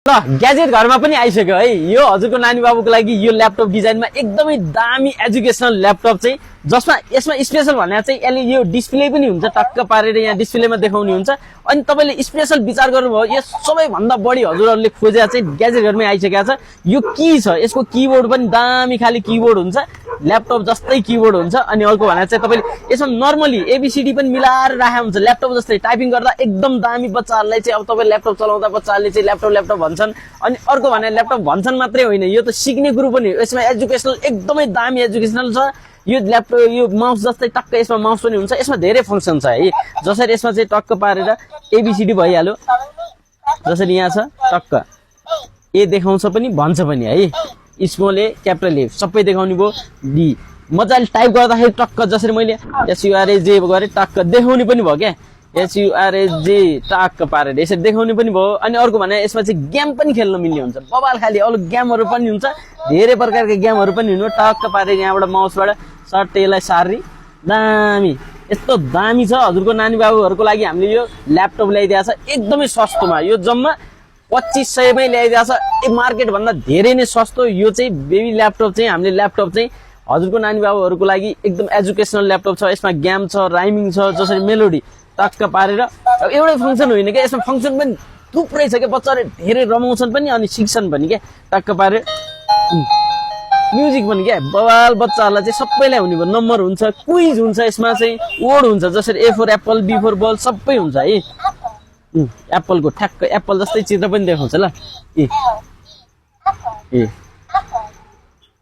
ल ग्याजेट घरमा पनि आइसक्यो है। यो हजुरको नानी बाबुको लागि यो ल्यापटप डिजाइनमा एकदमै दामी एजुकेसनल ल्यापटप चाहिँ जसमा यसमा स्पेशल भने चाहिँ यसले यो डिस्प्ले पनि हुन्छ, टक्क पारेर यहाँ डिस्प्लेमा देखाउने हुन्छ। अनि तपाईले स्पेशल विचार गर्नुभयो यो सबैभन्दा बढी हजुरहरूले खोजेको चाहिँ ग्याजेट घरमै आइसकेको छ। यो की छ, यसको किबोर्ड पनि दामी खाली किबोर्ड हुन्छ, ल्यापटप जस्तै किबोर्ड हुन्छ। अनि अर्को भने चाहिँ तपाईले यसमा नर्मली एबीसीडी पनि मिलाएर राखेको हुन्छ, ल्यापटप जस्तै टाइपिङ गर्दा एकदम दामी। बच्चाहरूलाई चाहिँ अब तपाईले ल्यापटप चलाउँदा बच्चाहरूले चाहिँ ल्यापटप भन्छन्। अनि अर्को भने ल्यापटप भन्छन् मात्रै होइन, यो त सिक्ने कुरो पनि हो। यसमा एजुकेसनल एकदमै दामी एजुकेसनल छ। यो ल्यापटप यो माउस जस्तै टक्क यसमा माउस पनि हुन्छ, यसमा धेरै फङ्सन छ है। जसरी यसमा चाहिँ टक्क पारेर एबीसीडी भइहाल्यो, जसरी यहाँ छ टक्क ए देखाउँछ पनि भन्छ पनि है। स्मल ए क्यापिटल ए सबै देखाउने भयो। डी मजाले टाइप गर्दाखेरि टक्क जसरी मैले एसयुआरएजे गरे टक्क देखाउने पनि भयो क्या, एसयुआरएजे टक्क पारेर यसरी देखाउने पनि भयो। अनि अर्को भने यसमा चाहिँ गेम पनि खेल्न मिल्ने हुन्छ, बबाल खाली अरू गेमहरू पनि हुन्छ, धेरै प्रकारका गेमहरू पनि हुनु। टक्क पारेर यहाँबाट माउसबाट सर्ट यसलाई सार्री दामी, यस्तो दामी छ। हजुरको नानी बाबुहरूको लागि हामीले यो ल्यापटप ल्याइदिएको छ एकदमै सस्तोमा। यो जम्मा 2500 मै ल्याइदिएको छ, मार्केट भन्दा धेरै नै सस्तो। यो चाहिँ बेबी ल्यापटप चाहिँ हामीले ल्यापटप चाहिँ हजुरको नानी बाबुहरूको लागि एकदम एजुकेसनल ल्यापटप छ। यसमा गेम छ, राइमिङ छ, जसरी मेलोडी टक्क पारेर एउटै फङ्सन होइन क्या, यसमा फङ्सन पनि थुप्रै छ क्या। बच्चाहरूले धेरै रमाउँछन् पनि अनि सिक्छन् पनि क्या। टक्क पारेर म्युजिक पनि क्या, बवाल बच्चाहरूलाई चाहिँ सबैलाई हुने भयो। नम्बर हुन्छ, क्विज हुन्छ, यसमा चाहिँ वर्ड हुन्छ, जसरी ए फोर एप्पल, बी फोर बल सबै हुन्छ है। एप्पलको ठ्याक्क एप्पल जस्तै चित्र पनि देखाउँछ ल। ए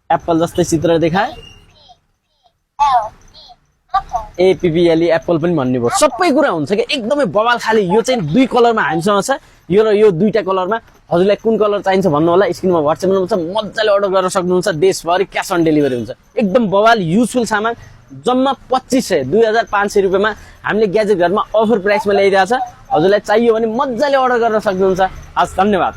एप्पल जस्तै चित्र देखाए, एपीपीएलई एप्पल पनि भन्ने भयो। सबै कुरा हुन्छ क्या, एकदमै बवाल खाली। यो चाहिँ दुई कलरमा हामीसँग छ, यो र यो दुईटा कलरमा। हजुरलाई कुन कलर चाहिन्छ भन्नु होला, स्क्रिनमा व्हाट्सएप नम्बर छ, मजाले अर्डर गर्न सक्नुहुन्छ। देशभरि क्यास अन डेलिभरी हुन्छ। एकदम बवाल युजफुल सामान, जम्मा 2500 2500 रुपियाँमा हामीले ग्याजेट घरमा अफर प्राइसमा ल्याइदिएको छ। हजुरलाई चाहियो भने मजाले अर्डर गर्न सक्नुहुन्छ। हस्, धन्यवाद।